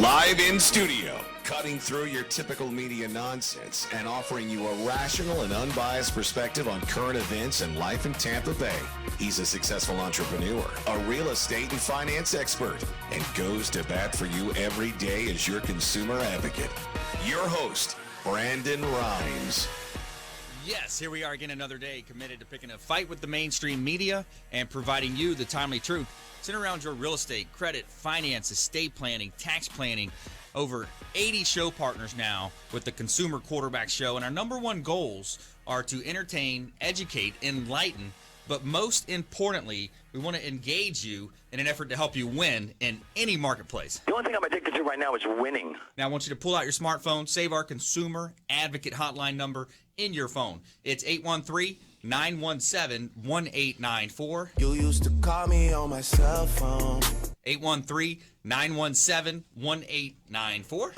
Live in studio, cutting through your typical media nonsense and offering you a rational and unbiased perspective on current events and life in Tampa Bay. He's a successful entrepreneur, a real estate and finance expert, and goes to bat for you every day as your consumer advocate. Your host, Brandon Rhymes. Yes, here we are again another day, committed to picking a fight with the mainstream media and providing you the timely truth. Center around your real estate, credit, finance, estate planning, tax planning. Over 80 show partners now with the Consumer Quarterback Show. And our number one goals are to entertain, educate, enlighten, but most importantly, we want to engage you in an effort to help you win in any marketplace. The only thing I'm addicted to right now is winning. Now, I want you to pull out your smartphone, save our Consumer Advocate hotline number in your phone. It's 813-917-1894. You used to call me on my cell phone. 813-917-1894.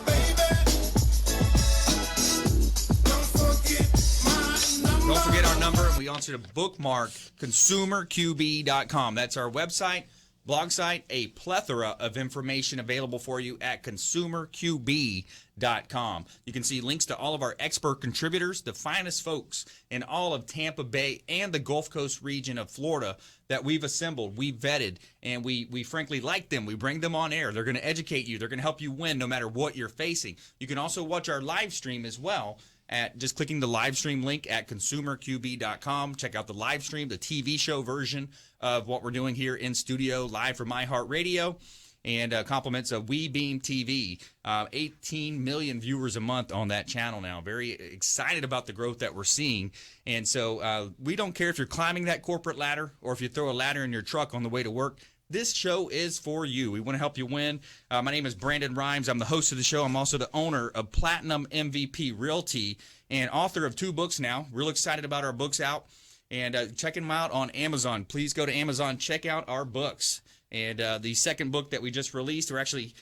Don't forget our number, and we want you to bookmark consumerqb.com. That's our website, blog site, a plethora of information available for you at consumerqb.com. You can see links to all of our expert contributors, the finest folks in all of Tampa Bay and the Gulf Coast region of Florida that we've assembled, we've vetted, and we frankly like them. We bring them on air. They're going to educate you. They're going to help you win no matter what you're facing. You can also watch our live stream as well at just clicking the live stream link at consumerqb.com. Check out the live stream, the TV show version of what we're doing here in studio, live from iHeartRadio, and compliments of WeBeam TV. 18 million viewers a month on that channel now. Very excited about the growth that we're seeing. And so we don't care if you're climbing that corporate ladder or if you throw a ladder in your truck on the way to work. This show is for you. We want to help you win. My name is Brandon Rhymes. I'm the host of the show. I'm also the owner of Platinum MVP Realty and author of 2 books now. Real excited about our books out. And checking them out on Amazon. Please go to Amazon. Check out our books. And the second book that we just released, we're actually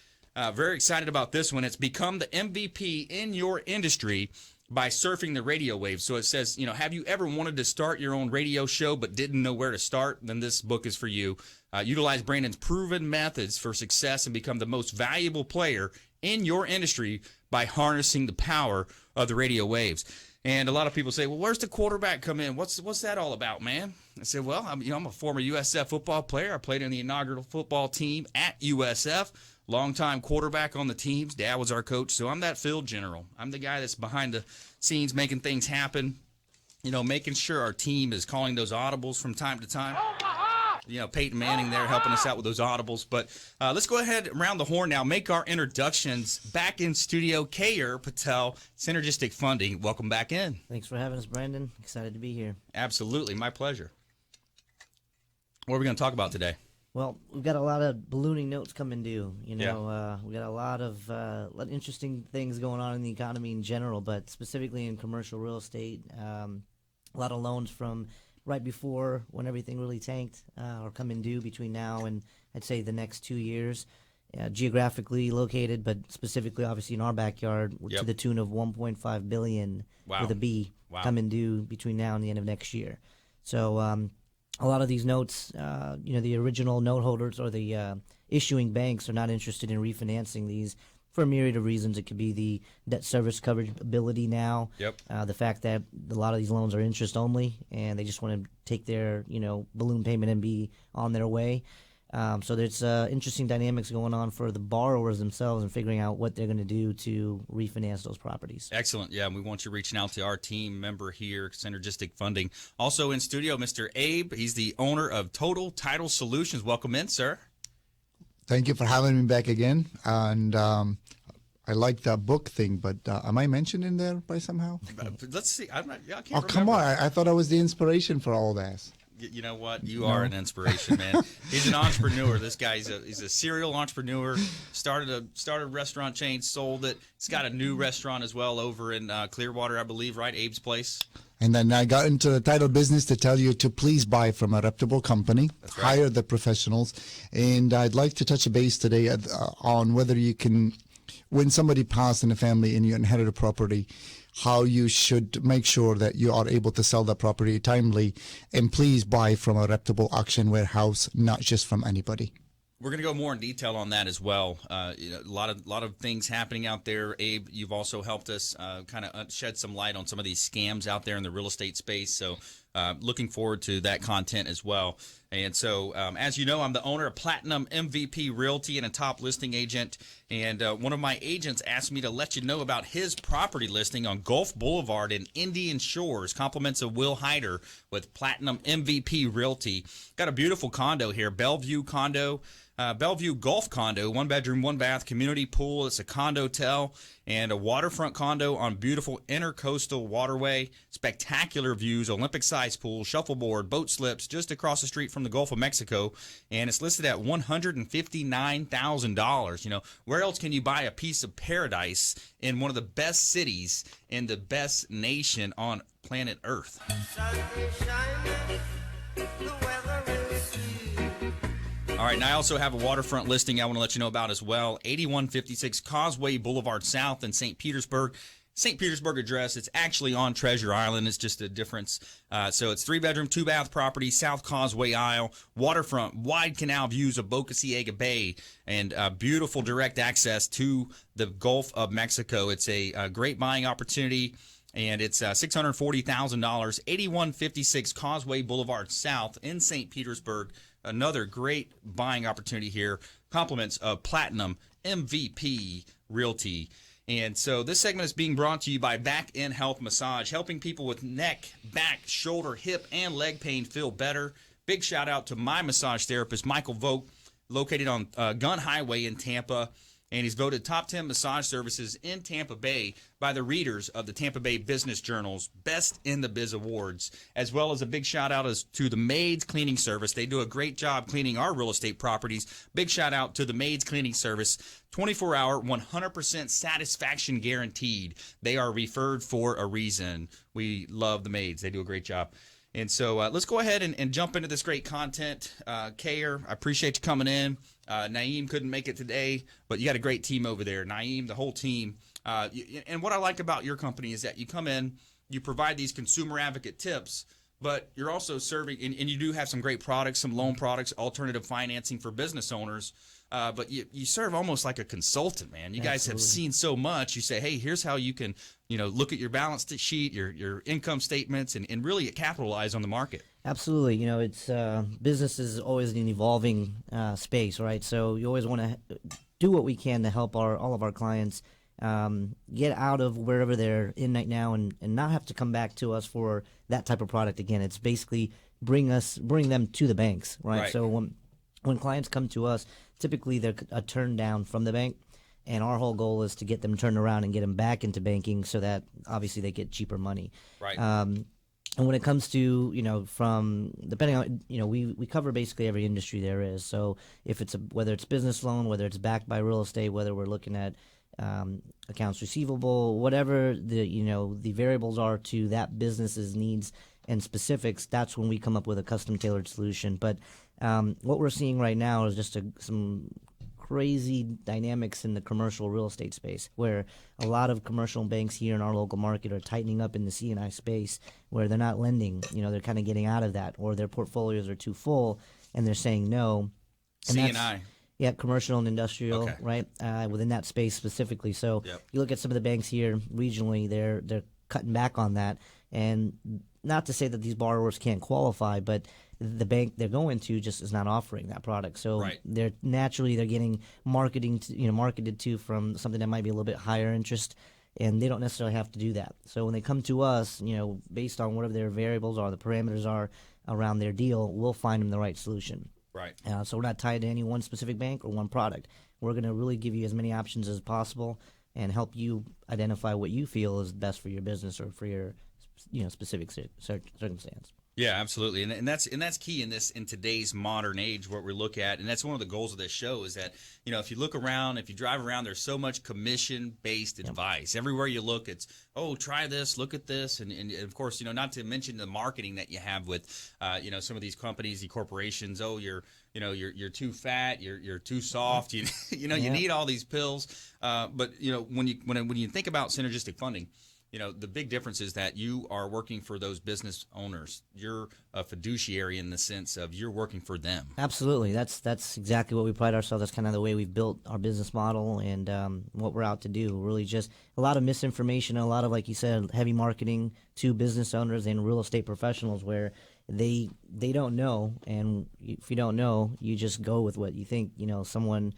very excited about this one. It's Become the MVP in Your Industry by Surfing the Radio Waves. So it says, have you ever wanted to start your own radio show but didn't know where to start? Then this book is for you. Utilize Brandon's proven methods for success and become the most valuable player in your industry by harnessing the power of the radio waves. And a lot of people say, well, where's the quarterback come in? What's that all about, man? I said, well, I'm a former USF football player. I played in the inaugural football team at USF. Longtime quarterback on the teams. Dad was our coach, so I'm that field general. I'm the guy that's behind the scenes making things happen, making sure our team is calling those audibles from time to time. Peyton Manning there helping us out with those audibles. But let's go ahead around the horn now. Make our introductions. Back in studio, Keyur, Patel, Synergistic Funding. Welcome back in. Thanks for having us, Brandon. Excited to be here. Absolutely. My pleasure. What are we going to talk about today? Well, we've got a lot of ballooning notes coming due. We got a lot of interesting things going on in the economy in general, but specifically in commercial real estate. A lot of loans from right before when everything really tanked are coming due between now and I'd say the next 2 years. Geographically located, but specifically obviously in our backyard to the tune of $1.5 billion with a B coming due between now and the end of next year. So a lot of these notes, the original note holders or the issuing banks are not interested in refinancing these for a myriad of reasons. It could be the debt service coverage ability now, the fact that a lot of these loans are interest only, and they just want to take their balloon payment and be on their way. So there's interesting dynamics going on for the borrowers themselves and figuring out what they're going to do to refinance those properties. Excellent. Yeah, and we want you reaching out to our team member here, Synergistic Funding. Also in studio, Mr. Abe. He's the owner of Total Title Solutions. Welcome in, sir. Thank you for having me back again. And I like that book thing, but am I mentioned in there by somehow? Let's see. I can't remember. Come on. I thought I was the inspiration for all this. You know what? You are an inspiration, man. He's an entrepreneur. This guy, he's a serial entrepreneur. Started a restaurant chain, sold it. He's got a new restaurant as well over in Clearwater, I believe, right? Abe's Place. And then I got into the title business to tell you to please buy from a reputable company, hire the professionals. And I'd like to touch a base today on whether you can, when somebody passed in the family and you inherit a property, how you should make sure that you are able to sell that property timely, and please buy from a reputable auction warehouse, not just from anybody. We're going to go more in detail on that as well. A lot of things happening out there. Abe, you've also helped us kind of shed some light on some of these scams out there in the real estate space. So looking forward to that content as well. And so, as you know, I'm the owner of Platinum MVP Realty and a top listing agent. And one of my agents asked me to let you know about his property listing on Gulf Boulevard in Indian Shores. Compliments of Will Hyder with Platinum MVP Realty. Got a beautiful condo here, Bellevue condo. Bellevue Golf Condo, 1 bedroom, 1 bath, community pool. It's a condotel and a waterfront condo on beautiful intercoastal waterway. Spectacular views, Olympic-sized pool, shuffleboard, boat slips just across the street from the Gulf of Mexico. And it's listed at $159,000. You know, where else can you buy a piece of paradise in one of the best cities in the best nation on planet Earth? All right, and I also have a waterfront listing I want to let you know about as well. 8156 Causeway Boulevard South in St. Petersburg. St. Petersburg address. It's actually on Treasure Island. It's just a difference. So it's 3-bedroom, 2-bath property, South Causeway Isle, waterfront, wide canal views of Boca Ciega Bay, and beautiful direct access to the Gulf of Mexico. It's a great buying opportunity. And it's $640,000, 8156 Causeway Boulevard South in St. Petersburg. Another great buying opportunity here. Compliments of Platinum MVP Realty. And so this segment is being brought to you by Back In Health Massage, helping people with neck, back, shoulder, hip, and leg pain feel better. Big shout out to my massage therapist, Michael Vogt, located on Gun Highway in Tampa. And he's voted top 10 massage services in Tampa Bay by the readers of the Tampa Bay Business Journal's Best in the Biz Awards, as well as a big shout out to the Maids Cleaning Service. They do a great job cleaning our real estate properties. Big shout out to the Maids Cleaning Service. 24-hour, 100% satisfaction guaranteed. They are referred for a reason. We love the Maids. They do a great job. And so let's go ahead and jump into this great content. Keyur, I appreciate you coming in. Naeem couldn't make it today, but you got a great team over there. Naeem, the whole team. And what I like about your company is that you come in, you provide these consumer advocate tips, but you're also serving, and you do have some great products, some loan products, alternative financing for business owners. But you serve almost like a consultant, man. You guys have seen so much. You say, hey, here's how you can, look at your balance sheet, your income statements, and really capitalize on the market. Absolutely. It's business is always an evolving space, right? So you always want to do what we can to help all of our clients get out of wherever they're in right now and not have to come back to us for that type of product again. It's basically bring them to the banks, right? So when clients come to us, typically they're a turn down from the bank, and our whole goal is to get them turned around and get them back into banking so that obviously they get cheaper money. Right. And when it comes to, from depending on, we cover basically every industry there is. So if it's whether it's business loan, whether it's backed by real estate, whether we're looking at accounts receivable, whatever the variables are to that business's needs and specifics, that's when we come up with a custom tailored solution. But what we're seeing right now is just some crazy dynamics in the commercial real estate space, where a lot of commercial banks here in our local market are tightening up in the C&I space, where they're not lending. They're kind of getting out of that, or their portfolios are too full, and they're saying no. And C&I. Yeah, commercial and industrial, Okay. right, within that space specifically. So you look at some of the banks here regionally, they're cutting back on that. And not to say that these borrowers can't qualify, but the bank they're going to just is not offering that product. So they're getting marketed to from something that might be a little bit higher interest, and they don't necessarily have to do that. So when they come to us, based on whatever their variables are, the parameters are around their deal, we'll find them the right solution. Right. So we're not tied to any one specific bank or one product. We're going to really give you as many options as possible and help you identify what you feel is best for your business or for your specific circumstance. Yeah, absolutely, and that's key in today's modern age. What we look at, and that's one of the goals of this show, is that if you look around, if you drive around, there's so much commission-based advice everywhere you look. It's try this, look at this, and of course not to mention the marketing that you have with some of these companies, the corporations. You're too fat, you're too soft. You need all these pills. But when you think about synergistic funding, the big difference is that you are working for those business owners. You're a fiduciary in the sense of you're working for them. Absolutely. That's exactly what we pride ourselves. That's kind of the way we built our business model and what we're out to do. Really just a lot of misinformation, a lot of, like you said, heavy marketing to business owners and real estate professionals where they don't know. And if you don't know, you just go with what you think, someone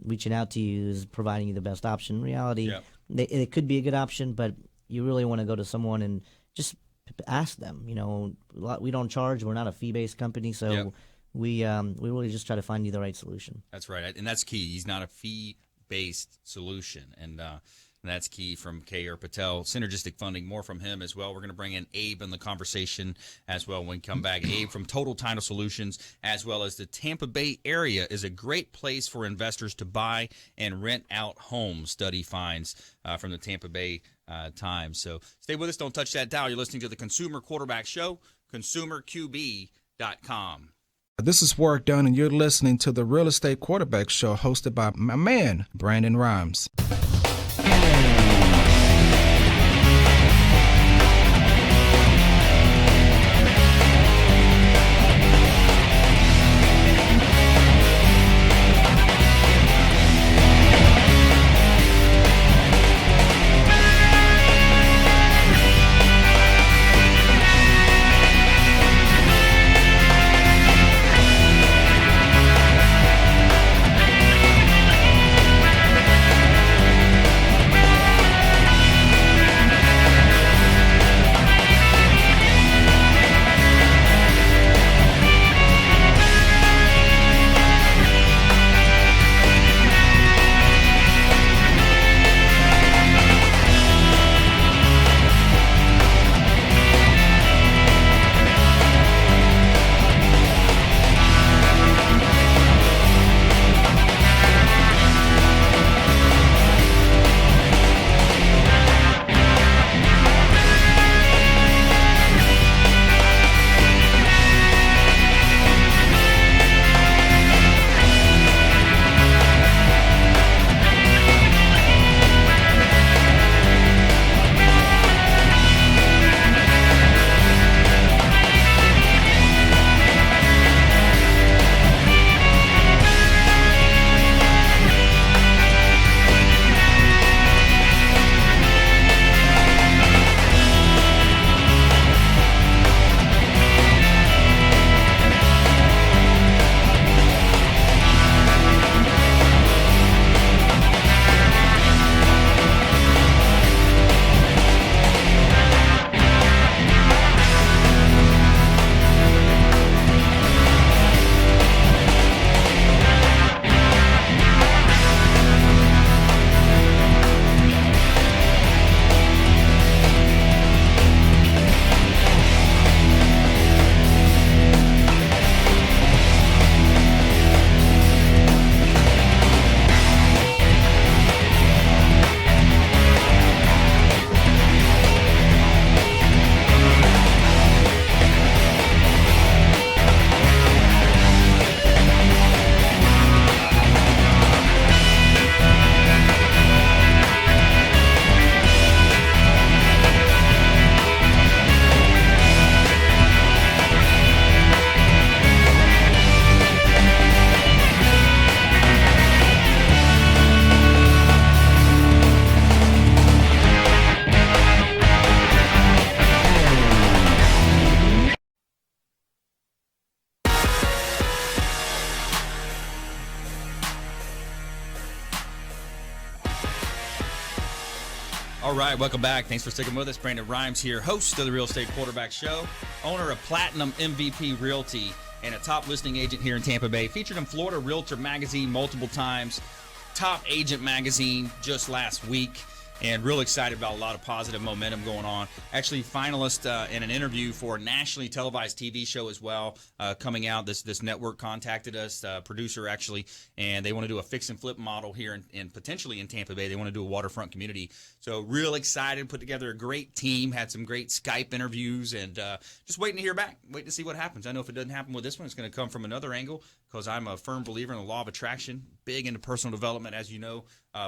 reaching out to you is providing you the best option. In reality, it could be a good option, but you really want to go to someone and just ask them. We don't charge. We're not a fee-based company, so we really just try to find you the right solution. That's right, and that's key. He's not a fee-based solution, and that's key from Keyur Patel. Synergistic funding, more from him as well. We're going to bring in Abe in the conversation as well when we come back. Abe from Total Title Solutions, as well as the Tampa Bay area is a great place for investors to buy and rent out homes. Study finds from the Tampa Bay Times. So stay with us. Don't touch that dial. You're listening to the Consumer Quarterback Show, consumerqb.com. This is Work Done, and you're listening to the Real Estate Quarterback Show hosted by my man, Brandon Rhymes. All right, welcome back. Thanks for sticking with us. Brandon Rhymes here, host of the Real Estate Quarterback Show, owner of Platinum MVP Realty, and a top listing agent here in Tampa Bay. Featured in Florida Realtor Magazine multiple times, Top Agent Magazine just last week, and real excited about a lot of positive momentum going on. Actually, finalist in an interview for a nationally televised TV show as well coming out. This network contacted us, producer actually, and they want to do a fix and flip model here in potentially in Tampa Bay. They want to do a waterfront community. So real excited, put together a great team, had some great Skype interviews, and just waiting to hear back, waiting to see what happens. I know if it doesn't happen with this one, it's going to come from another angle. because I'm a firm believer in the law of attraction, big into personal development, as you know,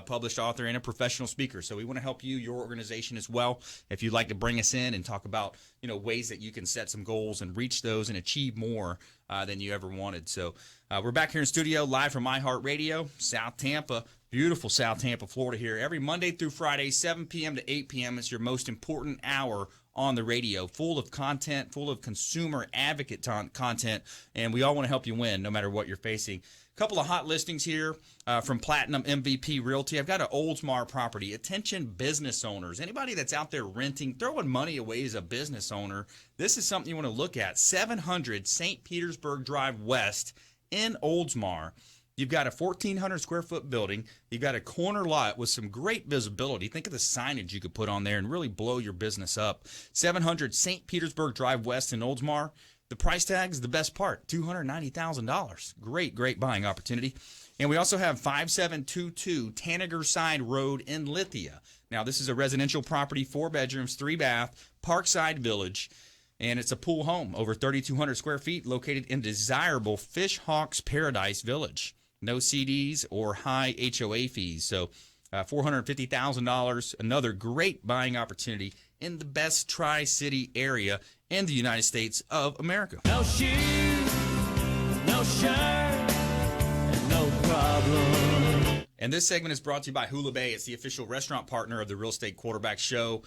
published author and a professional speaker. So we want to help you, your organization as well. If you'd like to bring us in and talk about, ways that you can set some goals and reach those and achieve more than you ever wanted. So we're back here in studio live from iHeartRadio, South Tampa, beautiful South Tampa, Florida here. Every Monday through Friday, 7 p.m. to 8 p.m. It's your most important hour on the radio, full of content, full of consumer advocate content, and we all want to help you win no matter what you're facing. A couple of hot listings here from Platinum MVP Realty. I've got an Oldsmar property. Attention business owners. Anybody that's out there renting, throwing money away as a business owner, this is something you want to look at. 700 St. Petersburg Drive West in Oldsmar. You've got a 1,400 square foot building. You've got a corner lot with some great visibility. Think of the signage you could put on there and really blow your business up. 700 St. Petersburg Drive West in Oldsmar. The price tag is the best part, $290,000. Great buying opportunity. And we also have 5722 Tanager Side Road in Lithia. Now, this is a residential property, 4 bedrooms, 3 bath, Parkside Village. And it's a pool home, over 3,200 square feet, located in desirable Fish Hawks Paradise Village. No CDs or high HOA fees. So $450,000, another great buying opportunity in the best Tri-City area in the United States of America. No shoes, no shirt, and no problem. And this segment is brought to you by Hula Bay. It's the official restaurant partner of the Real Estate Quarterback Show.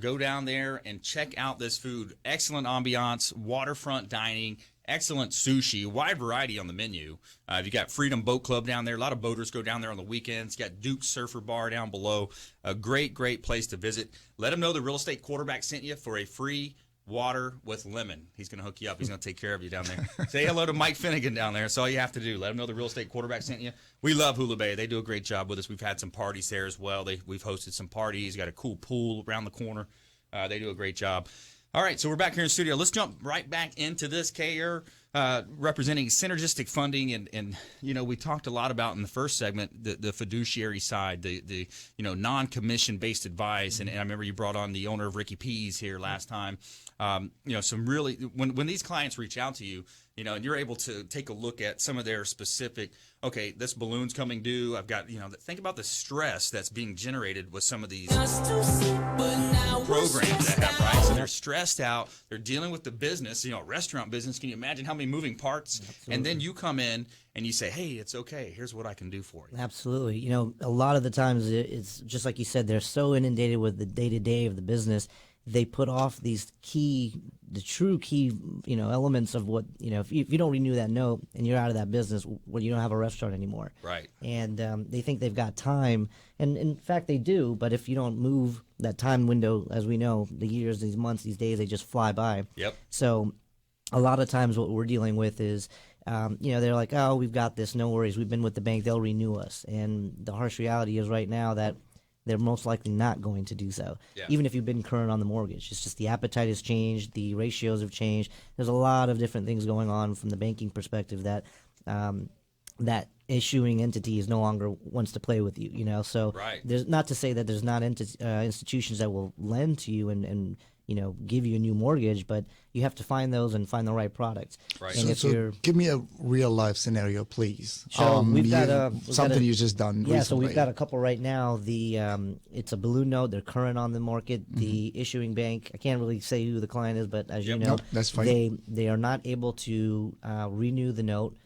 Go down there and check out this food. Excellent ambiance, waterfront dining, excellent sushi, wide variety on the menu. You got Freedom Boat Club down there. A lot of boaters go down there on the weekends. You got Duke's Surfer Bar down below. A great place to visit. Let them know the Real Estate Quarterback sent you for a free water with lemon. He's going to hook you up. He's going to take care of you down there. Say hello to Mike Finnegan down there. That's all you have to do. Let him know the Real Estate Quarterback sent you. We love Hula Bay. They do a great job with us. We've had some parties there as well. We've hosted some parties. Got a cool pool around the corner. They do a great job. All right, so we're back here in studio. Let's jump right back into this. Keyur, representing synergistic funding, and we talked a lot about in the first segment the fiduciary side, the non-commission based advice, and I remember you brought on the owner of REQB here last time. Some really when these clients reach out to you, and you're able to take a look at some of their specific. Okay, this balloon's coming due. I've got think about the stress that's being generated with some of these programs that have, right? So they're stressed out. They're dealing with the business, restaurant business. Can you imagine how many moving parts? Absolutely. And then you come in and you say, hey, it's okay. Here's what I can do for you. Absolutely. A lot of the times it's just like you said, they're so inundated with the day-to-day of the business. They put off the true key, elements of what, if you don't renew that note and you're out of that business, well, you don't have a restaurant anymore. Right. And they think they've got time. And in fact, they do. But if you don't move that time window, as we know, the years, these months, these days, they just fly by. Yep. So a lot of times what we're dealing with is, they're like, oh, we've got this. No worries. We've been with the bank. They'll renew us. And the harsh reality is right now that they're most likely not going to do so, even if you've been current on the mortgage. It's just the appetite has changed, the ratios have changed. There's a lot of different things going on from the banking perspective that that issuing entity is no longer wants to play with you. So right. There's not to say that there's not institutions that will lend to you and give you a new mortgage, but you have to find those and find the right products. Right. And So give me a real life scenario, please. So we've got something you just done. Yeah, recently. so we've got a couple right now. It's a balloon note. They're current on the market. Mm-hmm. The issuing bank, I can't really say who the client is, but as you know, nope, that's fine. They are not able to renew the note.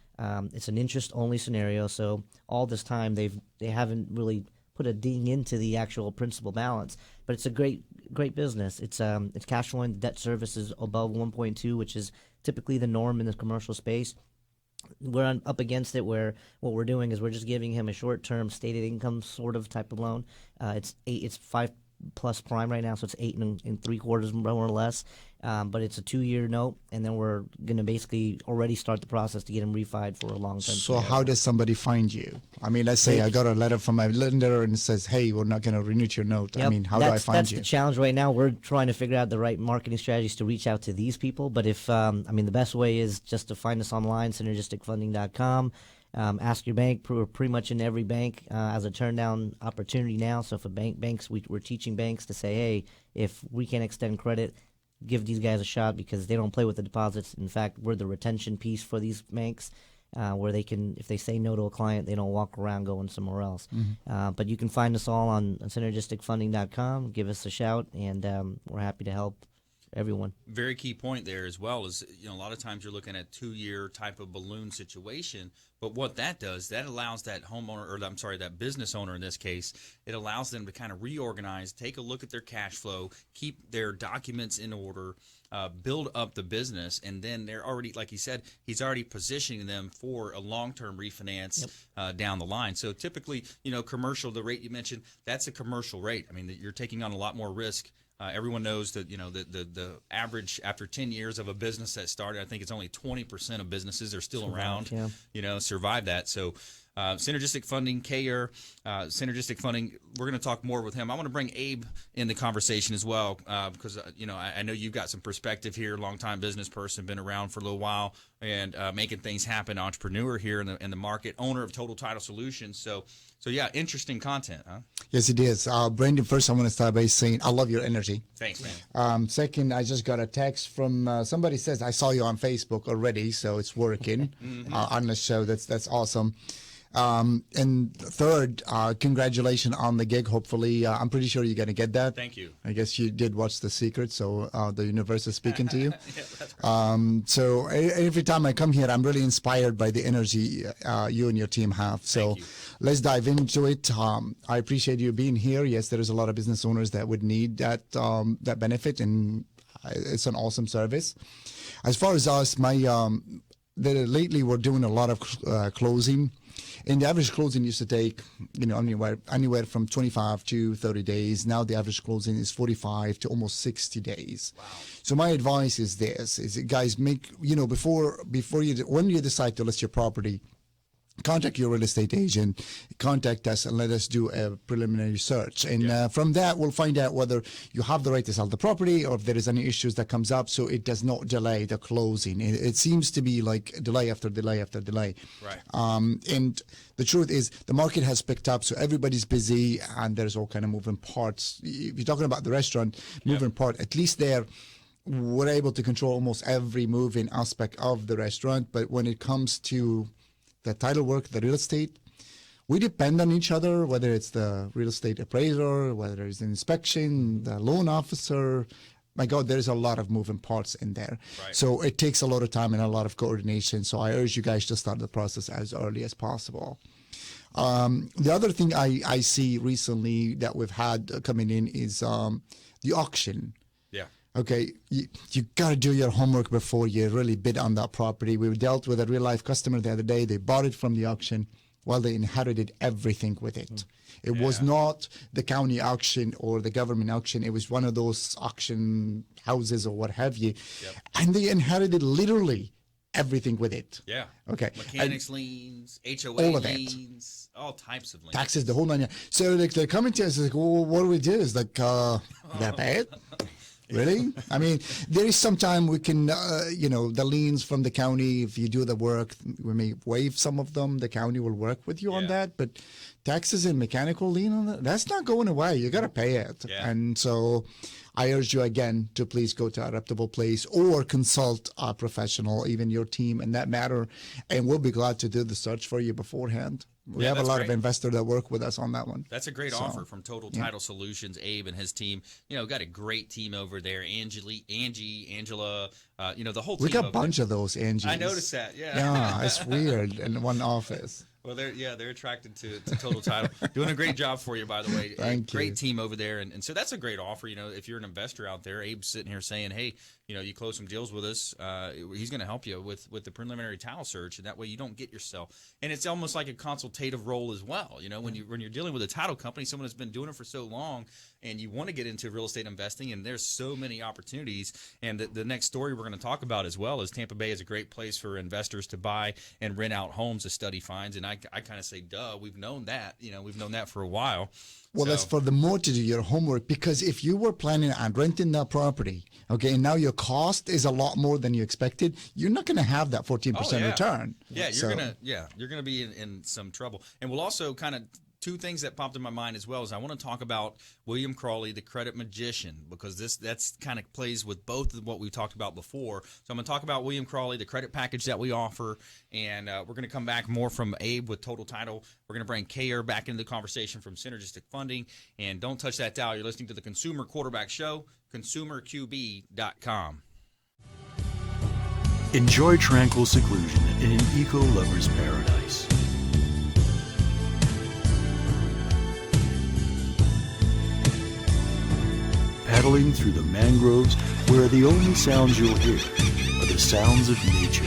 It's an interest-only scenario, so all this time they haven't really put a ding into the actual principal balance. But it's a great business. It's cash flowing. The debt service is above 1.2, which is typically the norm in the commercial space. We're up against it where what we're doing is we're just giving him a short-term stated income sort of type of loan. It's 5+ prime right now, so it's 8 3/4 more or less. But it's a 2-year note, and then we're going to basically already start the process to get him refied for a long-term. So how does somebody find you? I mean, let's say I got a letter from my lender and it says, hey, we're not going to renew your note. Yep. I mean, how do I find that's you? That's the challenge right now. We're trying to figure out the right marketing strategies to reach out to these people. But if, the best way is just to find us online, synergisticfunding.com. Ask your bank. We're pretty much in every bank as a turn down opportunity now. So for banks, we're teaching banks to say, hey, if we can't extend credit, give these guys a shot because they don't play with the deposits. In fact, we're the retention piece for these banks. where they can, if they say no to a client, they don't walk around going somewhere else. But you can find us all on synergisticfunding.com. Give us a shout, and we're happy to help everyone. Very key point there as well is, a lot of times you're looking at 2-year type of balloon situation, but what that does, that allows that homeowner, or I'm sorry, that business owner in this case, it allows them to kind of reorganize, take a look at their cash flow, keep their documents in order, build up the business, and then they're already, like he said, he's already positioning them for a long-term refinance down the line. So typically, commercial, the rate you mentioned, that's a commercial rate. I mean, you're taking on a lot more risk. Everyone knows that, the average after 10 years of a business that started, I think it's only 20% of businesses are still around, survive that. So Synergistic Funding, Keyur, Synergistic Funding, we're going to talk more with him. I want to bring Abe in the conversation as well because, I know you've got some perspective here, longtime business person, been around for a little while and making things happen, entrepreneur here in the market, owner of Total Title Solutions. So yeah, interesting content, huh? Yes, it is. Brandon, first I want to start by saying I love your energy. Thanks, man. Second, I just got a text from somebody says, I saw you on Facebook already, so it's working on the show. That's awesome. And third, congratulations on the gig. Hopefully, I'm pretty sure you're going to get that. Thank you. I guess you did watch The Secret, so the universe is speaking to you. Yeah, that's great. So every time I come here, I'm really inspired by the energy you and your team have. So let's dive into it. I appreciate you being here. Yes, there is a lot of business owners that would need that benefit, and it's an awesome service. As far as us, lately we're doing a lot of closing. And the average closing used to take, anywhere from 25 to 30 days. Now the average closing is 45 to almost 60 days. Wow. So my advice is this, guys, make, when you decide to list your property, contact your real estate agent, contact us, and let us do a preliminary search. And from that, we'll find out whether you have the right to sell the property or if there is any issues that comes up, so it does not delay the closing. It seems to be like delay after delay after delay. Right. And the truth is the market has picked up, so everybody's busy, and there's all kind of moving parts. If you're talking about the restaurant, moving part, at least there, we're able to control almost every moving aspect of the restaurant. But when it comes to the title work, the real estate, we depend on each other, whether it's the real estate appraiser, whether it's the inspection, the loan officer. My God, there's a lot of moving parts in there. Right. So it takes a lot of time and a lot of coordination. So I urge you guys to start the process as early as possible. The other thing I see recently that we've had coming in is the auction. Yeah. Okay, you got to do your homework before you really bid on that property. We dealt with a real-life customer the other day. They bought it from the auction while they inherited everything with it. It was not the county auction or the government auction. It was one of those auction houses or what have you. Yep. And they inherited literally everything with it. Yeah. Okay. Mechanics liens, HOA all of liens, all types of liens. Taxes, the whole nine. So they're coming to us like, well, what do we do? It's like, they pay it. Really? I mean, there is some time we can, the liens from the county, if you do the work, we may waive some of them. The county will work with you on that. But taxes and mechanical lien on that's not going away. You got to pay it. Yeah. And so I urge you again to please go to a reputable place or consult a professional, even your team in that matter. And we'll be glad to do the search for you beforehand. We have a lot of investors that work with us on that one. That's a great offer from Total Title Solutions. Abe and his team, got a great team over there. Angela, the whole team. We got a bunch of those Angies. I noticed that. Yeah. Yeah, it's weird in one office. Well, they're attracted to Total Title. Doing a great job for you, by the way. Thank you. Great team over there. And so that's a great offer. If you're an investor out there, Abe's sitting here saying, hey, you close some deals with us, he's going to help you with the preliminary title search, and that way you don't get yourself. And it's almost like a consultative role as well. When you're dealing with a title company, someone that's been doing it for so long, and you want to get into real estate investing, and there's so many opportunities. And the next story we're going to talk about as well is Tampa Bay is a great place for investors to buy and rent out homes as study finds. And I kind of say, duh, we've known that. We've known that for a while. Well, that's for the more to do your homework, because if you were planning on renting that property, okay, and now your cost is a lot more than you expected, you're not going to have that 14% return. Yeah, you're gonna be in some trouble. And we'll also kind of two things that popped in my mind as well is I want to talk about William Crawley, the credit magician, because that's kind of plays with both of what we talked about before. So I'm going to talk about William Crawley, the credit package that we offer, and we're going to come back more from Abe with Total Title. We're going to bring Keyur back into the conversation from Synergistic Funding. And don't touch that dial. You're listening to the Consumer Quarterback Show, consumerqb.com. Enjoy tranquil seclusion in an eco-lover's paradise. Paddling through the mangroves where the only sounds you'll hear are the sounds of nature.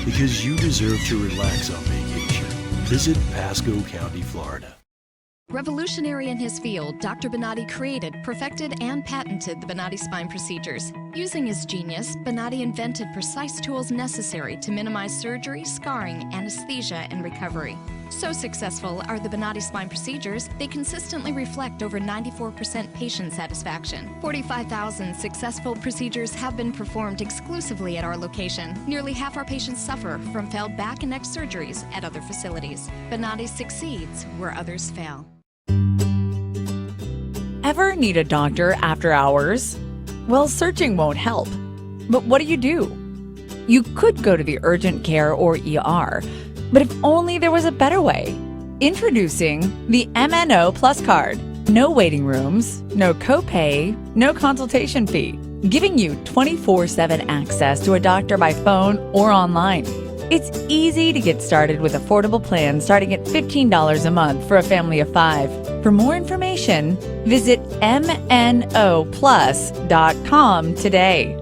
Because you deserve to relax on vacation, visit Pasco County, Florida. Revolutionary in his field, Dr. Bonatti created, perfected, and patented the Bonatti spine procedures. Using his genius, Bonatti invented precise tools necessary to minimize surgery, scarring, anesthesia, and recovery. So successful are the Bonatti spine procedures, they consistently reflect over 94% patient satisfaction. 45,000 successful procedures have been performed exclusively at our location. Nearly half our patients suffer from failed back and neck surgeries at other facilities. Bonatti succeeds where others fail. Ever need a doctor after hours? Well, searching won't help. But what do? You could go to the urgent care or ER, but if only there was a better way. Introducing the MNO Plus card. No waiting rooms, no copay, no consultation fee, giving you 24/7 access to a doctor by phone or online. It's easy to get started with affordable plans starting at $15 a month for a family of 5. For more information, visit mnoplus.com today.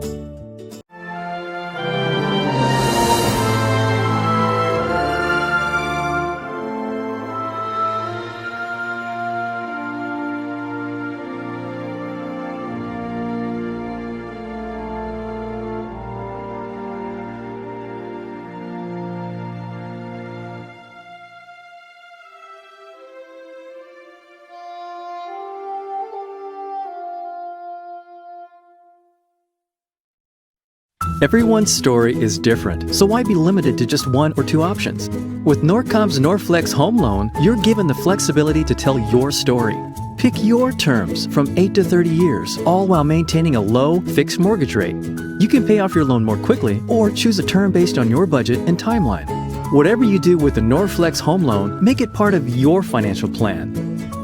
Everyone's story is different, so why be limited to just one or two options? With Norcom's Norflex Home Loan, you're given the flexibility to tell your story. Pick your terms from 8 to 30 years, all while maintaining a low, fixed mortgage rate. You can pay off your loan more quickly or choose a term based on your budget and timeline. Whatever you do with the Norflex Home Loan, make it part of your financial plan.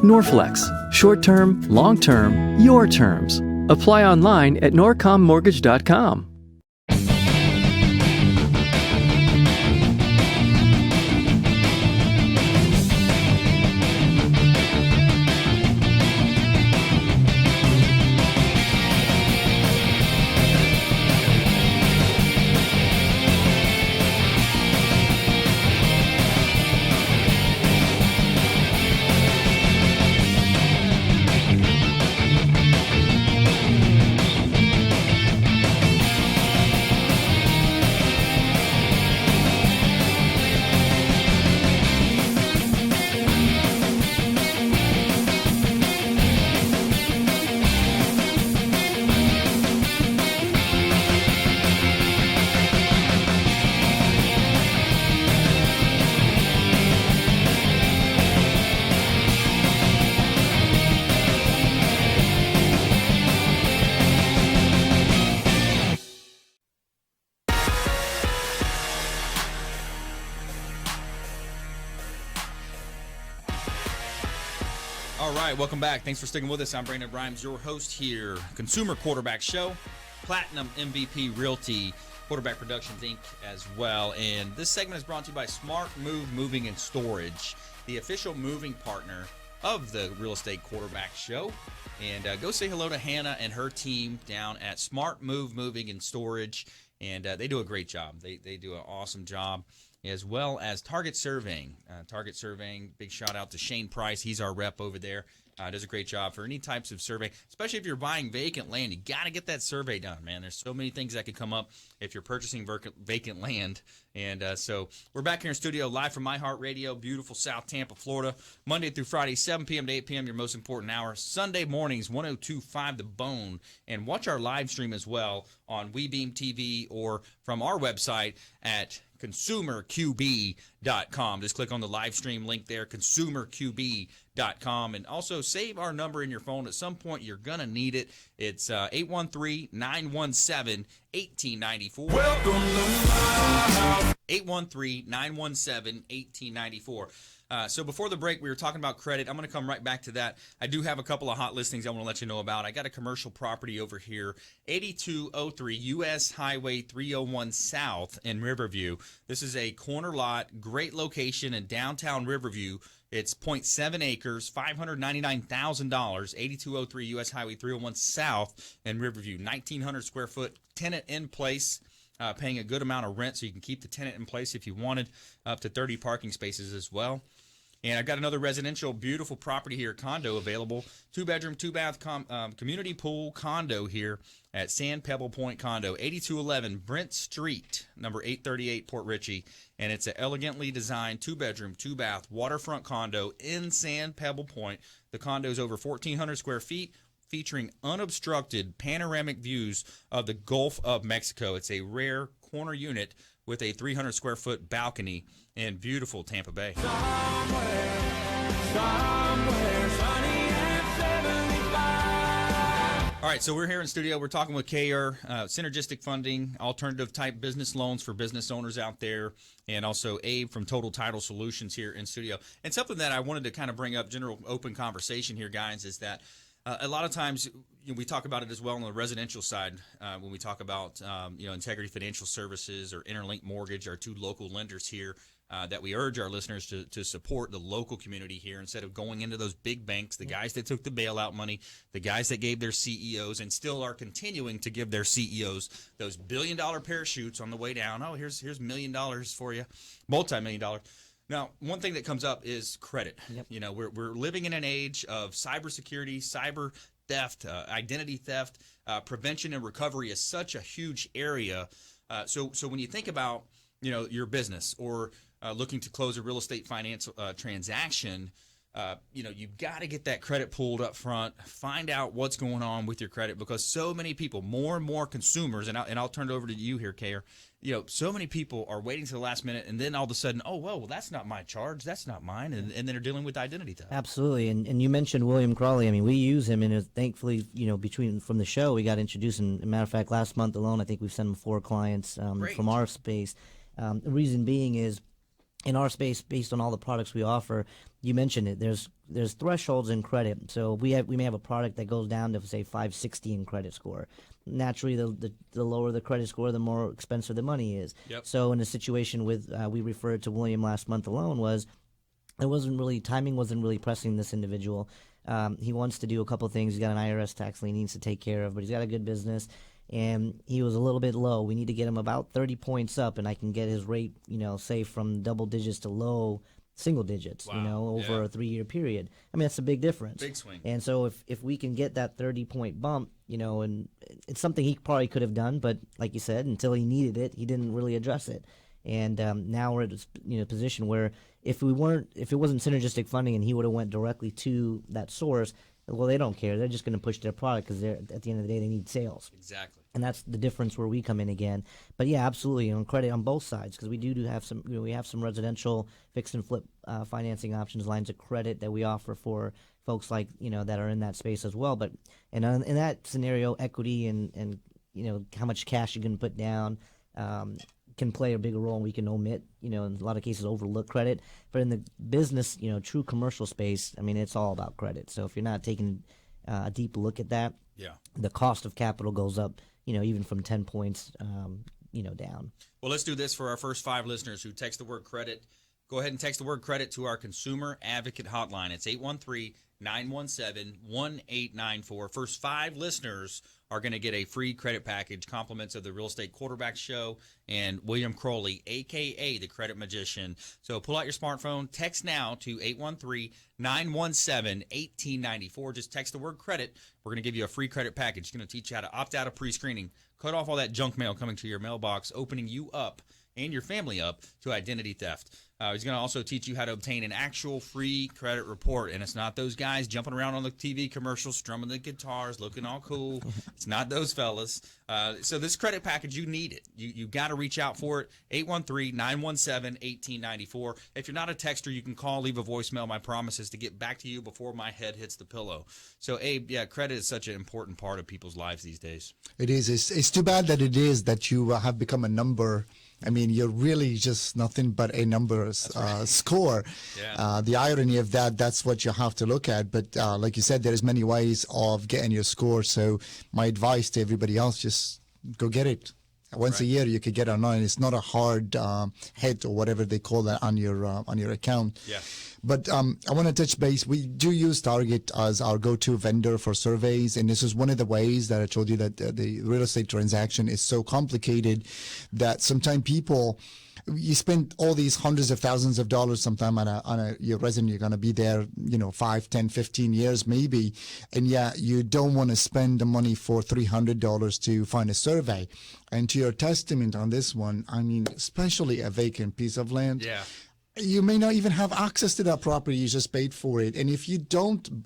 Norflex. Short-term, long-term, your terms. Apply online at norcommortgage.com. All right, welcome back. Thanks for sticking with us. I'm Brandon Rhymes, your host here. Consumer Quarterback Show, Platinum MVP Realty, Quarterback Productions, Inc. as well. And this segment is brought to you by Smart Move Moving and Storage, the official moving partner of the Real Estate Quarterback Show. And go say hello to Hannah and her team down at Smart Move Moving and Storage. And they do a great job. They do an awesome job, as well as Target Surveying. Target Surveying, big shout out to Shane Price. He's our rep over there Does a great job for any types of survey, especially if you're buying vacant land. You got to get that survey done, man. There's so many things that could come up if you're purchasing vacant land. And so we're back here in studio live from iHeartRadio, beautiful South Tampa, Florida, Monday through Friday, 7 p.m. to 8 p.m., your most important hour. Sunday mornings, 102.5 The Bone. And watch our live stream as well on WeBeam TV or from our website at consumerqb.com. Just click on the live stream link there, consumerqb.com. And also save our number in your phone. At some point, you're going to need it. It's 813-917-1894. Welcome to my house. 813-917-1894. So before the break, we were talking about credit. I'm going to come right back to that. I do have a couple of hot listings I want to let you know about. I got a commercial property over here, 8203 U.S. Highway 301 South in Riverview. This is a corner lot, great location in downtown Riverview. It's 0.7 acres, $599,000, 8203 U.S. Highway 301 South in Riverview. 1,900 square foot, tenant in place. Paying a good amount of rent so you can keep the tenant in place if you wanted, up to 30 parking spaces as well. And I've got another residential, beautiful property here, condo available, 2-bedroom, 2-bath community pool condo here at Sand Pebble Point Condo, 8211 Brent Street, number 838 Port Richey. And it's an elegantly designed 2-bedroom, 2-bath waterfront condo in Sand Pebble Point. The condo is over 1,400 square feet, featuring unobstructed panoramic views of the Gulf of Mexico. It's a rare corner unit with a 300 square foot balcony in beautiful Tampa Bay. Somewhere sunny and 75. All right, so we're here in studio. We're talking with Keyur, synergistic funding, alternative type business loans for business owners out there, and also Abe from Total Title Solutions here in studio. And something that I wanted to kind of bring up, general open conversation here, guys, is that a lot of times we talk about it as well on the residential side when we talk about Integrity Financial Services or Interlink Mortgage, our two local lenders here that we urge our listeners to support the local community here instead of going into those big banks, the guys that took the bailout money, the guys that gave their CEOs and still are continuing to give their CEOs those billion-dollar parachutes on the way down. Oh, here's $1 million for you, multi-million-dollar. Now, one thing that comes up is credit. Yep. You know, we're living in an age of cybersecurity, cyber theft, identity theft. Prevention and recovery is such a huge area. So when you think about, your business or looking to close a real estate finance transaction, you've got to get that credit pulled up front. Find out what's going on with your credit because so many people, more and more consumers, and I'll turn it over to you here, Keyur. So many people are waiting to the last minute, and then all of a sudden, well, that's not my charge, that's not mine, and then they're dealing with identity theft. Absolutely, and you mentioned William Crawley. I mean, we use him, and thankfully, from the show, we got introduced. And matter of fact, last month alone, I think we've sent him 4 clients from our space. The reason being is, in our space, based on all the products we offer, you mentioned it. There's thresholds in credit. So we may have a product that goes down to say 560 in credit score. Naturally, the lower the credit score, the more expensive the money is. Yep. So in a situation with we referred to William last month alone timing wasn't really pressing this individual. He wants to do a couple things. He's got an IRS tax lien he needs to take care of, but he's got a good business. And he was a little bit low. We need to get him about 30 points up, and I can get his rate, say from double digits to low single digits, wow. Over a 3-year period. I mean, that's a big difference. Big swing. And so if we can get that 30-point bump, and it's something he probably could have done, but like you said, until he needed it, he didn't really address it. And now we're at a position where if it wasn't synergistic funding and he would have went directly to that source, well, they don't care. They're just going to push their product because at the end of the day, they need sales. Exactly. And that's the difference where we come in again. But yeah, absolutely, credit on both sides because we do have some. We have some residential fix and flip financing options, lines of credit that we offer for folks like that are in that space as well. But in that scenario, equity and how much cash you can put down can play a bigger role, and we can omit, in a lot of cases, overlook credit. But in the business, true commercial space, I mean, it's all about credit. So if you're not taking a deep look at that, the cost of capital goes up, even from 10 points, down. Well, let's do this for our first 5 listeners who text the word credit. Go ahead and text the word credit to our Consumer Advocate Hotline. It's 813-917-1894. First 5 listeners are going to get a free credit package, compliments of the Real Estate Quarterback Show and William Crowley, a.k.a. the Credit Magician. So pull out your smartphone, text now to 813-917-1894. Just text the word credit. We're going to give you a free credit package. It's going to teach you how to opt out of pre-screening, cut off all that junk mail coming to your mailbox, opening you up and your family up to identity theft. He's going to also teach you how to obtain an actual free credit report, and it's not those guys jumping around on the TV commercials, strumming the guitars, looking all cool. It's not those fellas. So this credit package, you need it. You got to reach out for it. 813-917-1894. If you're not a texter, you can call, leave a voicemail. My promise is to get back to you before my head hits the pillow. So, Abe, yeah, credit is such an important part of people's lives these days. It is. It's too bad that it is that you have become a number. I mean, you're really just nothing but a number score. Yeah. The irony of that's what you have to look at. But like you said, there's many ways of getting your score. So my advice to everybody else, just go get it. Once a year, you could get online. It's not a hard hit or whatever they call that on your account. Yeah. But I want to touch base. We do use Target as our go-to vendor for surveys, and this is one of the ways that I told you that the real estate transaction is so complicated that sometimes people, you spend all these hundreds of thousands of dollars sometime on your resident. You're going to be there, 5, 10, 15 years maybe, and you don't want to spend the money for $300 to find a survey. And to your testament on this one, I mean, especially a vacant piece of land. Yeah. You may not even have access to that property. You just paid for it. And if you don't,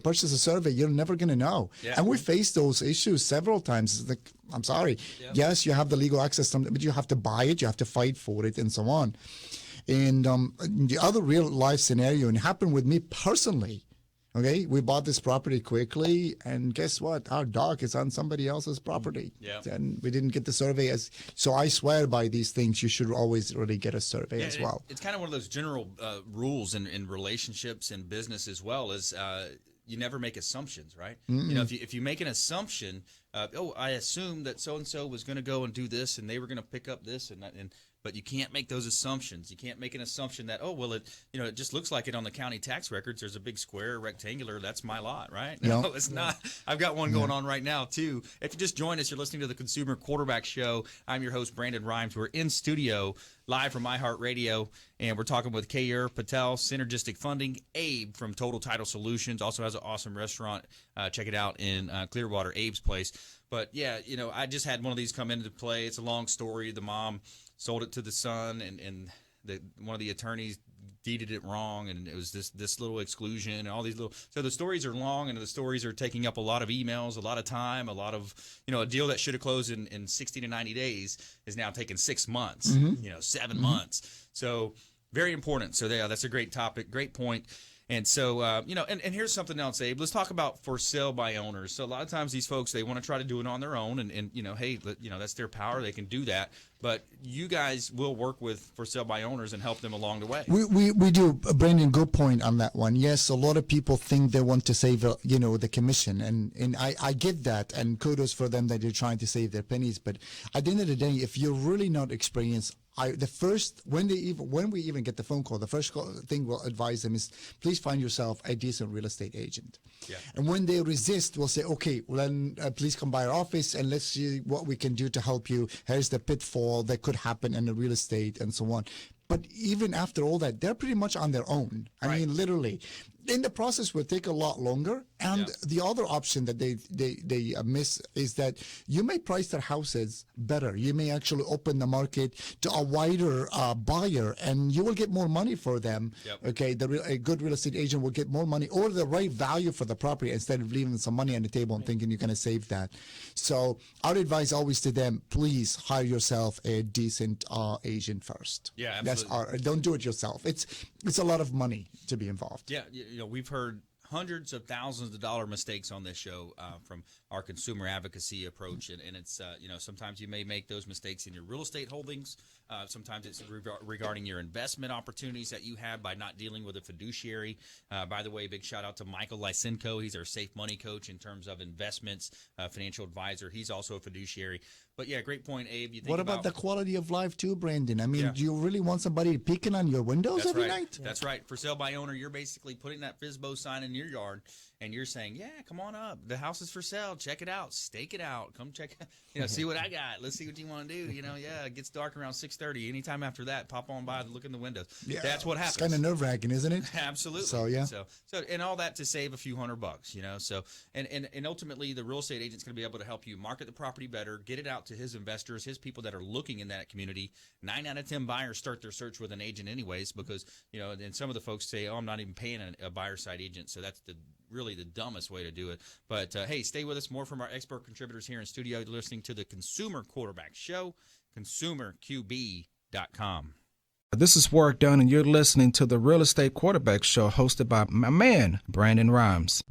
purchase a survey, you're never going to know. Yeah. And we faced those issues several times. It's like, I'm sorry. Yeah. Yes, you have the legal access, but you have to buy it. You have to fight for it and so on. And the other real life scenario, and it happened with me personally. Okay, we bought this property quickly, and guess what? Our dog is on somebody else's property. Yeah. And we didn't get the survey. So I swear by these things, you should always really get a survey as well. It's kind of one of those general rules in relationships and business as well, is you never make assumptions, right? Mm-mm. If you make an assumption, I assumed that so-and-so was going to go and do this, and they were going to pick up this and that, but you can't make those assumptions. You can't make an assumption that, it just looks like it on the county tax records. There's a big square rectangular. That's my lot, right? No, it's not. I've got one going on right now, too. If you just joined us, you're listening to the Consumer Quarterback Show. I'm your host, Brandon Rhymes. We're in studio live from iHeartRadio, and we're talking with Keyur, Patel, Synergistic Funding, Abe from Total Title Solutions, also has an awesome restaurant. Check it out in Clearwater, Abe's Place. But, I just had one of these come into play. It's a long story. The mom sold it to the son, and one of the attorneys deeded it wrong, and it was this little exclusion and all these little. So the stories are long, and the stories are taking up a lot of emails, a lot of time, a lot of a deal that should have closed in 60 to 90 days is now taking 6 months, 7 months. So very important. So that's a great topic, great point. And so, and here's something else, Abe. Let's talk about for sale by owners. So a lot of times these folks, they want to try to do it on their own, and hey, that's their power. They can do that. But you guys will work with for sale by owners and help them along the way. We do. Brandon, good point on that one. Yes, a lot of people think they want to save, the commission, and I get that, and kudos for them that they're trying to save their pennies. But at the end of the day, if you're really not experienced, when we even get the phone call, the first thing we'll advise them is please find yourself a decent real estate agent. Yeah. And when they resist, we'll say, okay, well then please come by our office and let's see what we can do to help you. Here's the pitfall that could happen in the real estate and so on. But even after all that, they're pretty much on their own. I mean, literally. In the process will take a lot longer. And the other option that they miss is that you may price their houses better. You may actually open the market to a wider buyer, and you will get more money for them. Yep. Okay, a good real estate agent will get more money or the right value for the property instead of leaving some money on the table and thinking you're going to save that. So our advice always to them, please hire yourself a decent agent first. Yeah, absolutely. Don't do it yourself. It's a lot of money to be involved. Yeah, we've heard hundreds of thousands of dollar mistakes on this show from our consumer advocacy approach, and it's sometimes you may make those mistakes in your real estate holdings. Sometimes it's regarding your investment opportunities that you have by not dealing with a fiduciary. By the way, big shout out to Michael Lysenko. He's our safe money coach in terms of investments, financial advisor. He's also a fiduciary. But yeah, great point, Abe. You think What about the quality of life too, Brandon? I mean, do you really want somebody peeking on your windows every night? That's right. For sale by owner, you're basically putting that FSBO sign in your yard, and you're saying, "Yeah, come on up. The house is for sale. Check it out. Stake it out. Come check. See what I got. Let's see what you want to do. Yeah, it gets dark around 6:30. Anytime after that, pop on by, look in the windows. Yeah, that's what happens. It's kind of nerve-wracking, isn't it? Absolutely. So yeah. So and all that to save a few $100. So and ultimately, the real estate agent's going to be able to help you market the property better, get it out to his investors, his people that are looking in that community. 9 out of 10 buyers start their search with an agent anyways, because and some of the folks say, "Oh, I'm not even paying a buyer side agent," so that's really the dumbest way to do it. But hey, stay with us. More from our expert contributors here in studio. You're listening to the Consumer Quarterback Show, consumerqb.com. This is Work Done, and you're listening to the Real Estate Quarterback Show, hosted by my man, Brandon Rhymes.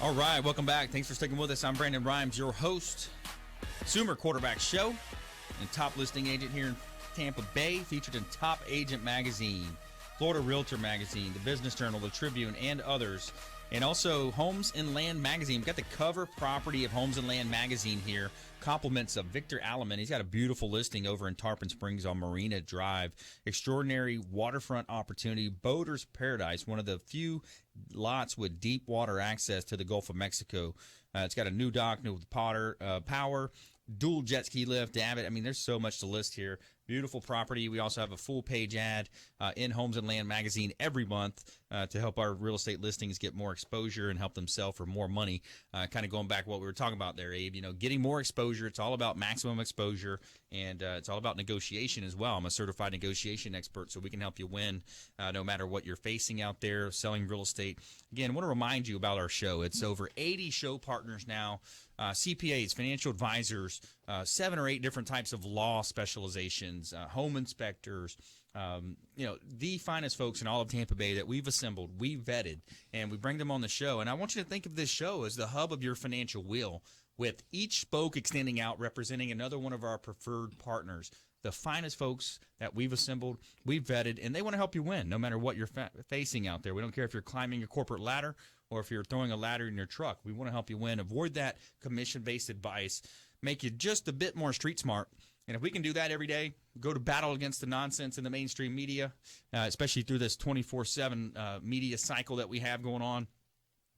All right, welcome back. Thanks for sticking with us. I'm Brandon Rhymes, your host, Consumer Quarterback Show, and top listing agent here in Tampa Bay, featured in Top Agent Magazine, Florida Realtor Magazine, the Business Journal, the Tribune, and others. And also Homes and Land Magazine. We've got the cover property of Homes and Land Magazine here. Compliments of Victor Alleman. He's got a beautiful listing over in Tarpon Springs on Marina Drive. Extraordinary waterfront opportunity. Boater's Paradise, one of the few lots with deep water access to the Gulf of Mexico. It's got a new dock, new power, dual jet ski lift, Avid. I mean, there's so much to list here. Beautiful property. We also have a full-page ad in Homes and Land Magazine every month to help our real estate listings get more exposure and help them sell for more money. Kind of going back to what we were talking about there, Abe. You know, getting more exposure. It's all about maximum exposure, and it's all about negotiation as well. I'm a certified negotiation expert, so we can help you win no matter what you're facing out there selling real estate. Again, I want to remind you about our show. It's over 80 show partners now CPAs, financial advisors, 7 or 8 different types of law specializations, home inspectors, the finest folks in all of Tampa Bay that we've assembled, we vetted, and we bring them on the show. And I want you to think of this show as the hub of your financial wheel, with each spoke extending out, representing another one of our preferred partners. The finest folks that we've assembled, we've vetted, and they want to help you win no matter what you're facing out there. We don't care if you're climbing a corporate ladder or if you're throwing a ladder in your truck. We want to help you win. Avoid that commission-based advice. Make you just a bit more street smart. And if we can do that every day, go to battle against the nonsense in the mainstream media, especially through this 24/7 media cycle that we have going on,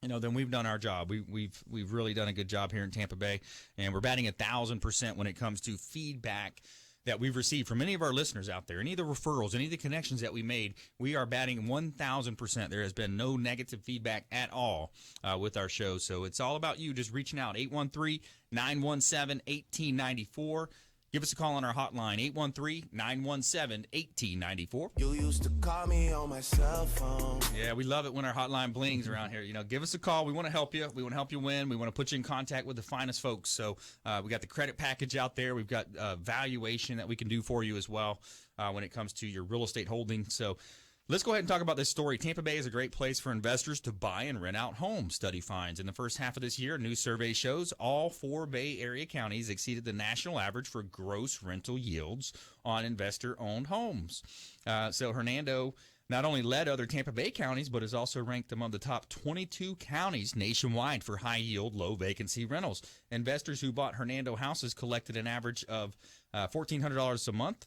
then we've done our job. We've really done a good job here in Tampa Bay, and we're batting 1,000% when it comes to feedback that we've received from any of our listeners out there. Any of the referrals, any of the connections that we made, we are batting 1,000%. There has been no negative feedback at all with our show. So it's all about you just reaching out. 813-917-1894. Give us a call on our hotline, 813-917-1894. You used to call me on my cell phone. Yeah, we love it when our hotline blings around here. Give us a call. We want to help you. We want to help you win. We want to put you in contact with the finest folks. So we got the credit package out there. We've got valuation that we can do for you as well when it comes to your real estate holdings. So let's go ahead and talk about this story. Tampa Bay is a great place for investors to buy and rent out homes. Study finds in the first half of this year, a new survey shows all 4 Bay Area counties exceeded the national average for gross rental yields on investor-owned homes. So Hernando not only led other Tampa Bay counties, but is also ranked among the top 22 counties nationwide for high-yield, low-vacancy rentals. Investors who bought Hernando houses collected an average of $1,400 a month,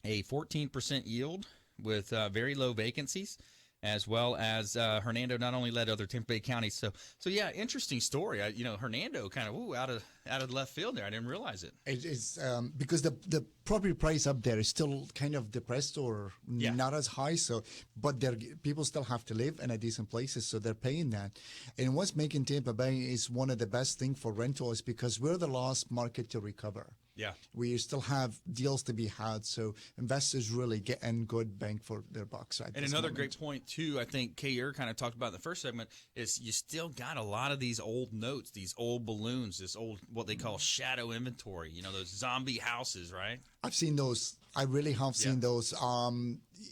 a 14% yield, with very low vacancies, as well as Hernando not only led other Tampa Bay counties. So yeah, interesting story. Hernando kind of out of left field there. I didn't realize it. It is because the property price up there is still kind of depressed or not as high. So, but people still have to live in a decent places, so they're paying that. And what's making Tampa Bay is one of the best thing for rental is because we're the last market to recover. Yeah, we still have deals to be had, so investors really getting good bang for their bucks. Right. And another great point too, I think Keyur kind of talked about in the first segment, is you still got a lot of these old notes, these old balloons, this old what they call shadow inventory. Those zombie houses, right? I've seen those. I really have seen those.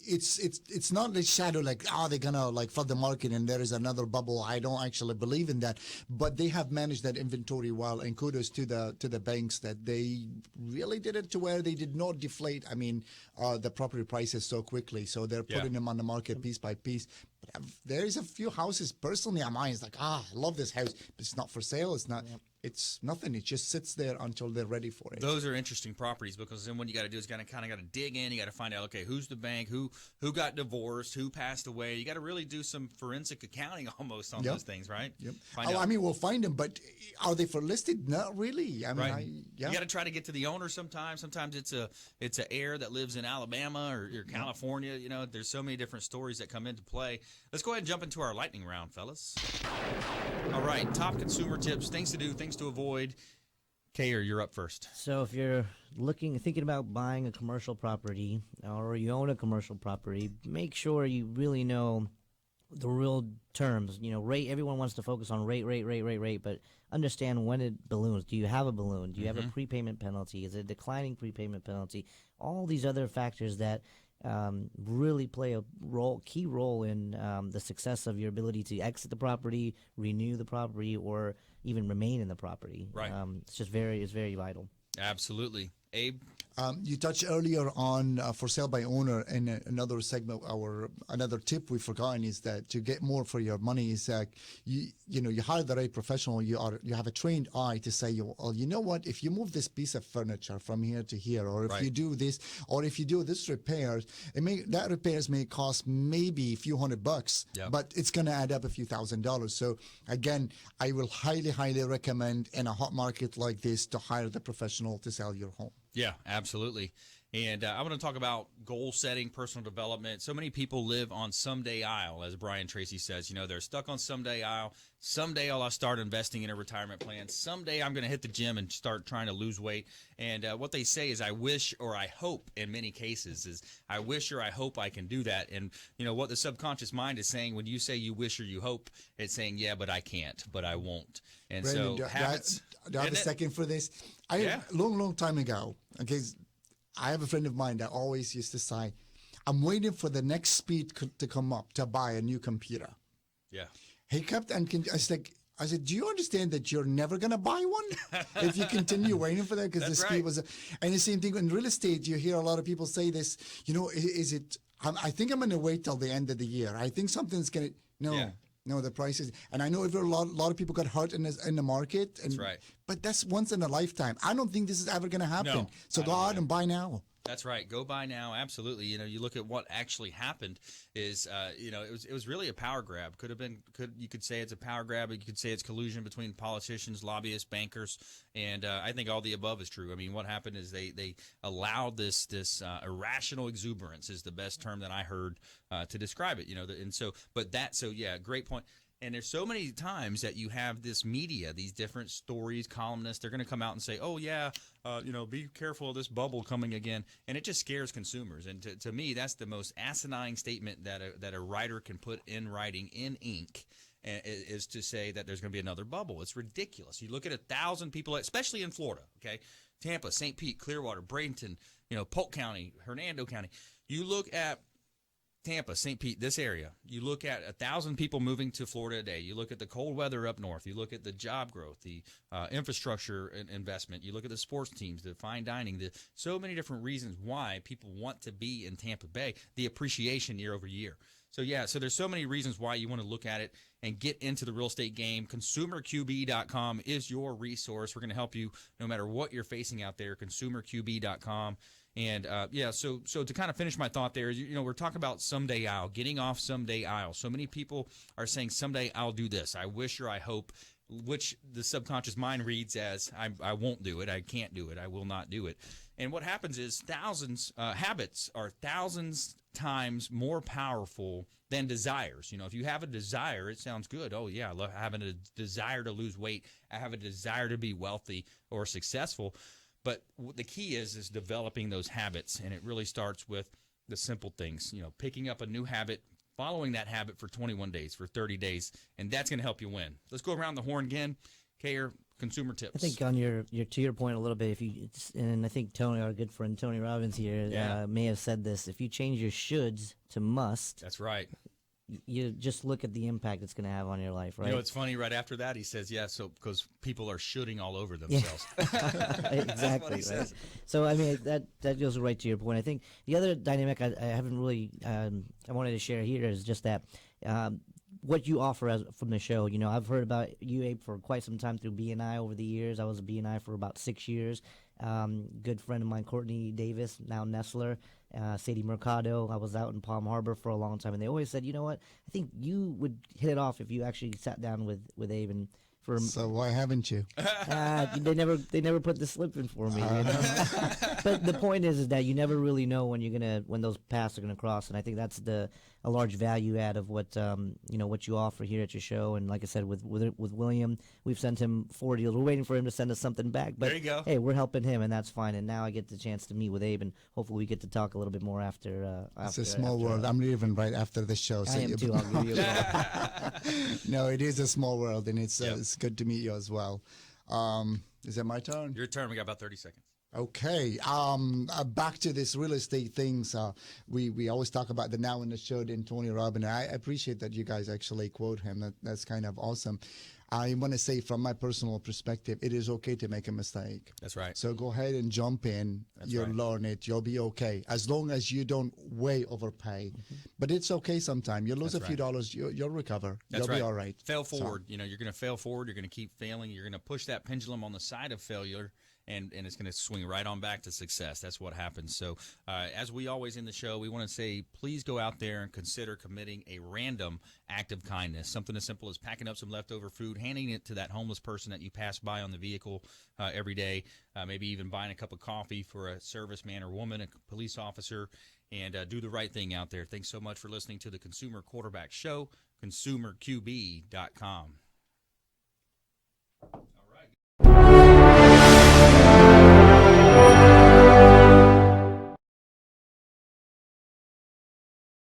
It's not the shadow like they're gonna flood the market and there is another bubble. I don't actually believe in that, but they have managed that inventory well, and kudos to the banks that they really did it to where they did not deflate. The property prices so quickly, so they're putting them on the market piece by piece. But there is a few houses personally on mine. It's like I love this house, but it's not for sale. It's not. It's nothing. It just sits there until they're ready for it. Those are interesting properties because then what you got to do is kind of got to dig in. You got to find out, okay, who's the bank, who got divorced, who passed away. You got to really do some forensic accounting almost on those things, right? Yep. We'll find them, but are they for listed? Not really. You got to try to get to the owner sometimes. Sometimes it's an heir that lives in Alabama or California. There's so many different stories that come into play. Let's go ahead and jump into our lightning round, fellas. All right, top consumer tips, things to do, things to avoid. Keyur, you're up first. So if you're thinking about buying a commercial property or you own a commercial property, make sure you really know the real terms. Rate. Everyone wants to focus on rate, but understand when it balloons. Do you have a balloon? Do you have a prepayment penalty? Is it a declining prepayment penalty? All these other factors that really play a key role in the success of your ability to exit the property, renew the property, or even remain in the property. Right. It's very vital. Absolutely. Abe? You touched earlier on for sale by owner, and another segment, another tip we've forgotten is that to get more for your money is that you hire the right professional. You have a trained eye to say, you know what, if you move this piece of furniture from here to here, or if you do this, or if you do this repairs, that repairs may cost maybe a few $100, but it's going to add up a few $1,000s. So again, I will highly recommend in a hot market like this to hire the professional to sell your home. Yeah, absolutely. And I want to talk about goal setting, personal development. So many people live on someday I'll, as Brian Tracy says. You know, they're stuck on someday I'll. Someday I'll start investing in a retirement plan. Someday I'm going to hit the gym and start trying to lose weight. And what they say is I wish or I hope in many cases is I wish or I hope I can do that. And, you know, what the subconscious mind is saying when you say you wish or you hope, it's saying, yeah, but I can't, but I won't. And Brandon, so habits. Do I have a second for this? Long time ago, okay, I have a friend of mine that always used to say, I'm waiting for the next speed to come up to buy a new computer. Yeah. He kept, and I said, do you understand that you're never going to buy one if you continue waiting for that? Because the speed was, and the same thing in real estate, you hear a lot of people say this, you know, is it, I think I'm going to wait till the end of the year. I think something's going to, no, the prices. And I know a lot of people got hurt in the market. And, that's right. But that's once in a lifetime. I don't think this is ever going to happen. No, so go out and buy now. That's right. Go buy now. Absolutely. You know, you look at what actually happened is, you know, it was really a power grab. You could say it's a power grab. You could say it's collusion between politicians, lobbyists, bankers, and I think all the above is true. I mean, what happened is they allowed this irrational exuberance is the best term that I heard to describe it. You know, great point. And there's so many times that you have this media, these different stories, columnists, they're going to come out and say, oh, yeah, you know, be careful of this bubble coming again. And it just scares consumers. And to me, that's the most asinine statement that a writer can put in writing in ink is to say that there's going to be another bubble. It's ridiculous. You look at 1,000 people, especially in Florida, okay, Tampa, St. Pete, Clearwater, Bradenton, you know, Polk County, Hernando County. You look at Tampa, St. Pete, this area, you look at 1,000 people moving to Florida a day. You look at the cold weather up north. You look at the job growth, the infrastructure investment. You look at the sports teams, the fine dining, so many different reasons why people want to be in Tampa Bay, the appreciation year over year. So there's so many reasons why you want to look at it and get into the real estate game. ConsumerQB.com is your resource. We're going to help you no matter what you're facing out there, ConsumerQB.com. And, so to kind of finish my thought there, you know, we're talking about someday I'll, getting off someday I'll. So many people are saying someday I'll do this. I wish or I hope, which the subconscious mind reads as I won't do it. I can't do it. I will not do it. And what happens is habits are thousands times more powerful than desires. You know, if you have a desire, it sounds good. Oh, yeah, I love having a desire to lose weight. I have a desire to be wealthy or successful. But the key is developing those habits, and it really starts with the simple things. You know, picking up a new habit, following that habit for 21 days, for 30 days, and that's going to help you win. Let's go around the horn again. Keyur, consumer tips. I think on your to your point a little bit, and I think Tony, our good friend Tony Robbins here, may have said this. If you change your shoulds to must, that's right. You just look at the impact it's going to have on your life, right? You know, it's funny. Right after that, he says, so because people are shooting all over themselves. Exactly. Right? So, I mean, that goes right to your point. I think the other dynamic I haven't really I wanted to share here is just that what you offer from the show. You know, I've heard about you, Abe, for quite some time through BNI over the years. I was a BNI for about 6 years. Good friend of mine, Courtney Davis, now Nestler, Sadie Mercado. I was out in Palm Harbor for a long time, and they always said, you know what, I think you would hit it off if you actually sat down with Abe and. So why haven't you? They never put the slip in for me. You know? But the point is that you never really know when those paths are gonna cross, and I think that's a large value add of what what you offer here at your show. And like I said, with William, we've sent him 4 deals. We're waiting for him to send us something back. But there you go. Hey, we're helping him, and that's fine. And now I get the chance to meet with Abe, and hopefully we get to talk a little bit more after. It's a small world. I'm leaving right after the show. I am too. I'll give you a call. No, it is a small world, and it's good to meet you as well. Is it my turn? Your turn. We got about 30 seconds. Okay. Back to this real estate things. We always talk about the now in the show in Tony Robbins. I appreciate that you guys actually quote him. That's kind of awesome. I want to say from my personal perspective, it is okay to make a mistake. That's right. So go ahead and jump in. You'll learn it. You'll be okay. As long as you don't way overpay. Mm-hmm. But it's okay sometimes. You'll lose a few dollars. You'll recover. You'll be all right. Fail forward. So, you're going to fail forward. You're going to keep failing. You're going to push that pendulum on the side of failure. and it's going to swing right on back to success. That's what happens. So as we always in the show, we want to say, please go out there and consider committing a random act of kindness. Something as simple as packing up some leftover food, handing it to that homeless person that you pass by on the vehicle every day, maybe even buying a cup of coffee for a serviceman or woman, a police officer, and do the right thing out there. Thanks so much for listening to the Consumer Quarterback Show, consumerqb.com.